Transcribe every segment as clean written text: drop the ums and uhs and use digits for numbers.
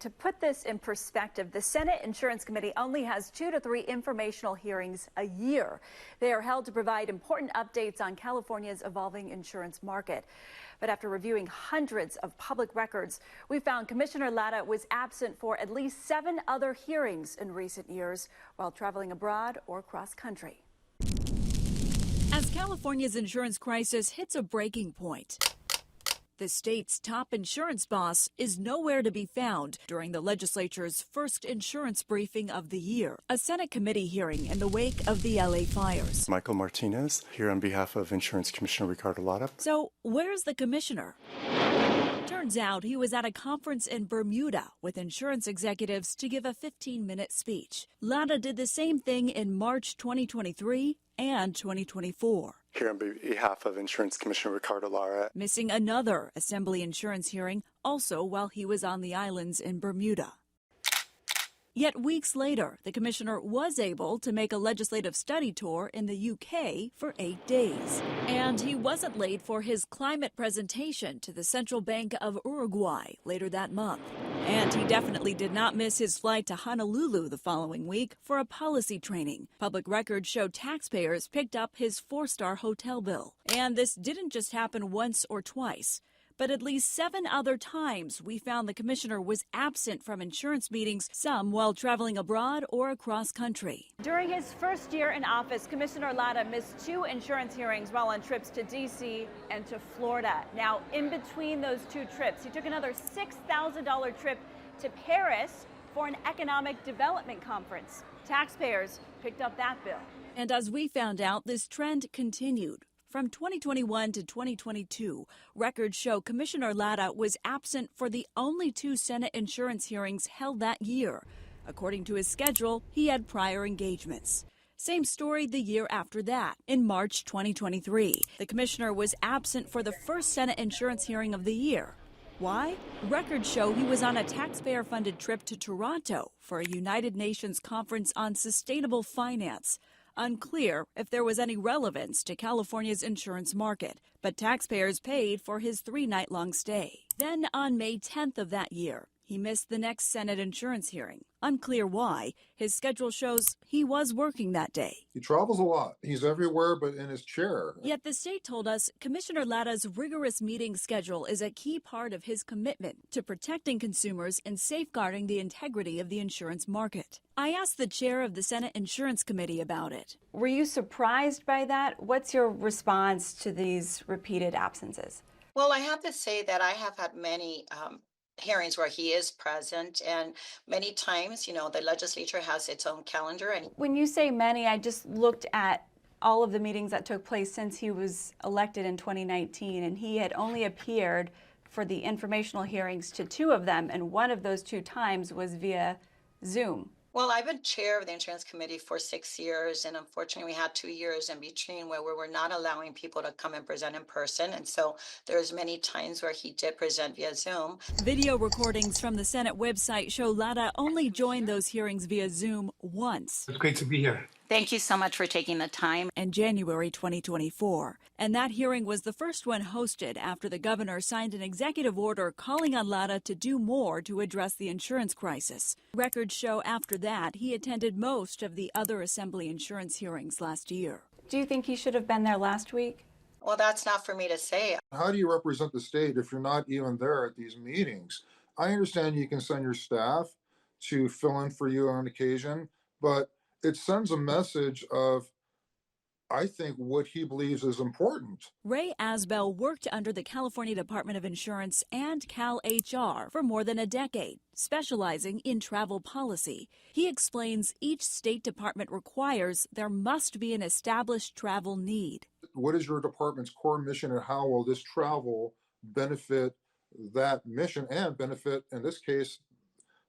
To put this in perspective, the Senate Insurance Committee only has 2 to 3 informational hearings a year. They are held to provide important updates on California's evolving insurance market. But after reviewing hundreds of public records, we found Commissioner Lara was absent for at least 7 other hearings in recent years while traveling abroad or cross country. As California's insurance crisis hits a breaking point, the state's top insurance boss is nowhere to be found during the legislature's first insurance briefing of the year, a Senate committee hearing in the wake of the LA fires. Michael Martinez, here on behalf of Insurance Commissioner Ricardo Lara. So where's the commissioner? Turns out he was at a conference in Bermuda with insurance executives to give a 15-minute speech. Lara did the same thing in March 2023 and 2024. Here on behalf of Insurance Commissioner Ricardo Lara. Missing another Assembly insurance hearing, also while he was on the islands in Bermuda. Yet weeks later, the commissioner was able to make a legislative study tour in the UK for 8 days. And he wasn't late for his climate presentation to the Central Bank of Uruguay later that month. And he definitely did not miss his flight to Honolulu the following week for a policy training. Public records show taxpayers picked up his 4-star hotel bill. And this didn't just happen once or twice, but at least 7 other times we found the commissioner was absent from insurance meetings, some while traveling abroad or across country. During his first year in office, Commissioner Lara missed 2 insurance hearings while on trips to D.C. and to Florida. Now, in between those 2 trips, he took another $6,000 trip to Paris for an economic development conference. Taxpayers picked up that bill. And as we found out, this trend continued. From 2021 to 2022, records show Commissioner Lara was absent for the only 2 Senate insurance hearings held that year. According to his schedule, he had prior engagements. Same story the year after that. In March 2023, the commissioner was absent for the first Senate insurance hearing of the year. Why? Records show he was on a taxpayer-funded trip to Toronto for a United Nations conference on sustainable finance. Unclear if there was any relevance to California's insurance market, but taxpayers paid for his 3-night-long stay. Then on May 10th of that year, he missed the next Senate insurance hearing. Unclear why. His schedule shows he was working that day. He travels a lot. He's everywhere but in his chair. Yet the state told us Commissioner Lara's rigorous meeting schedule is a key part of his commitment to protecting consumers and safeguarding the integrity of the insurance market. I asked the chair of the Senate Insurance Committee about it. Were you surprised by that? What's your response to these repeated absences? Well, I have to say that I have had many hearings where he is present, and many times, the legislature has its own calendar. And when you say many, I just looked at all of the meetings that took place since he was elected in 2019, and he had only appeared for the informational hearings to 2 of them, and one of those 2 times was via Zoom. Well, I've been chair of the Insurance Committee for 6 years, and unfortunately we had 2 years in between where we were not allowing people to come and present in person, and so there's many times where he did present via Zoom. Video recordings from the Senate website show Lara only joined those hearings via Zoom once. It's great to be here. Thank you so much for taking the time. In January 2024. And that hearing was the first one hosted after the governor signed an executive order calling on Lara to do more to address the insurance crisis. Records show after that he attended most of the other Assembly insurance hearings last year. Do you think he should have been there last week? Well, that's not for me to say. How do you represent the state if you're not even there at these meetings? I understand you can send your staff to fill in for you on occasion, but it sends a message of, I think, what he believes is important. Ray Asbell worked under the California Department of Insurance and Cal HR for more than a decade, specializing in travel policy. He explains each state department requires there must be an established travel need. What is your department's core mission, and how will this travel benefit that mission and benefit, in this case,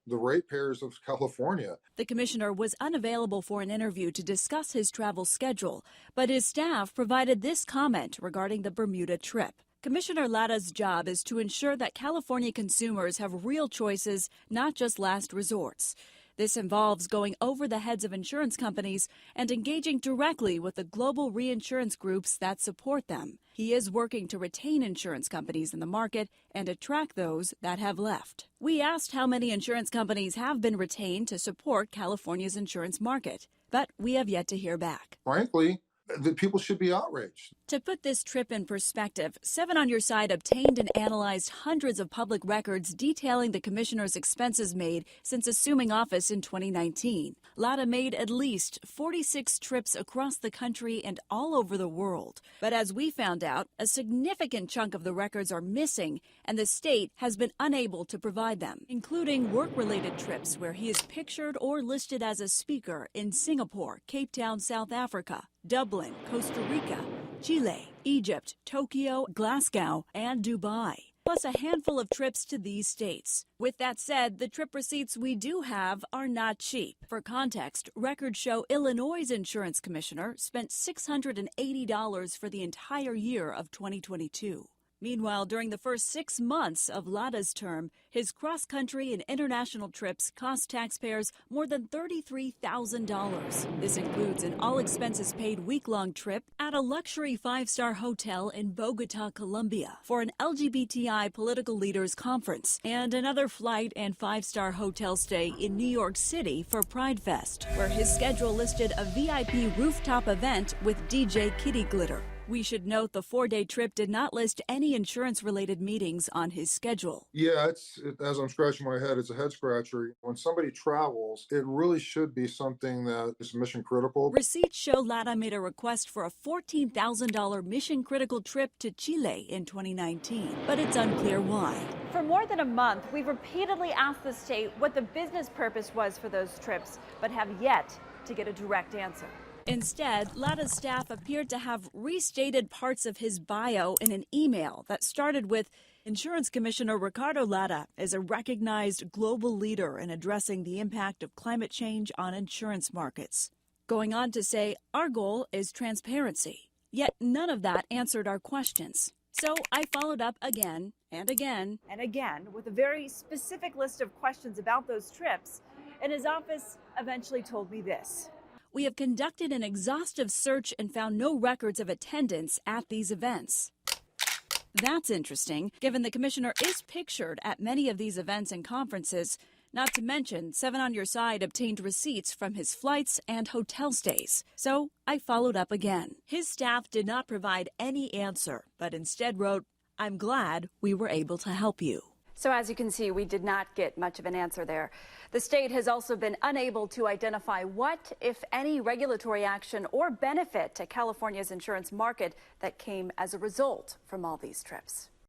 the ratepayers of California? The commissioner was unavailable for an interview to discuss his travel schedule, but his staff provided this comment regarding the Bermuda trip. Commissioner Lara's job is to ensure that California consumers have real choices, not just last resorts. This involves going over the heads of insurance companies and engaging directly with the global reinsurance groups that support them. He is working to retain insurance companies in the market and attract those that have left. We asked how many insurance companies have been retained to support California's insurance market, but we have yet to hear back. Frankly, the people should be outraged. To put this trip in perspective, 7 on Your Side obtained and analyzed hundreds of public records detailing the commissioner's expenses made since assuming office in 2019. Lada made at least 46 trips across the country and all over the world. But as we found out, a significant chunk of the records are missing, and the state has been unable to provide them, including work-related trips where he is pictured or listed as a speaker in Singapore, Cape Town, South Africa, Dublin, Costa Rica, Chile, Egypt, Tokyo, Glasgow, and Dubai, plus a handful of trips to these states. With that said, the trip receipts we do have are not cheap. For context, records show Illinois' insurance commissioner spent $680 for the entire year of 2022. Meanwhile, during the first 6 months of Lada's term, his cross-country and international trips cost taxpayers more than $33,000. This includes an all-expenses-paid week-long trip at a luxury 5-star hotel in Bogotá, Colombia, for an LGBTI political leaders conference, and another flight and 5-star hotel stay in New York City for Pride Fest, where his schedule listed a VIP rooftop event with DJ Kitty Glitter. We should note the 4-day trip did not list any insurance-related meetings on his schedule. Yeah, as I'm scratching my head, it's a head scratcher. When somebody travels, it really should be something that is mission critical. Receipts show Lada made a request for a $14,000 mission-critical trip to Chile in 2019, but it's unclear why. For more than a month, we've repeatedly asked the state what the business purpose was for those trips, but have yet to get a direct answer. Instead, Lada's staff appeared to have restated parts of his bio in an email that started with, Insurance Commissioner Ricardo Lada is a recognized global leader in addressing the impact of climate change on insurance markets. Going on to say, our goal is transparency. Yet none of that answered our questions. So I followed up again and again and again with a very specific list of questions about those trips, and his office eventually told me this. We have conducted an exhaustive search and found no records of attendance at these events. That's interesting, given the commissioner is pictured at many of these events and conferences, not to mention 7 on Your Side obtained receipts from his flights and hotel stays. So I followed up again. His staff did not provide any answer, but instead wrote, I'm glad we were able to help you. So as you can see, we did not get much of an answer there. The state has also been unable to identify what, if any, regulatory action or benefit to California's insurance market that came as a result from all these trips.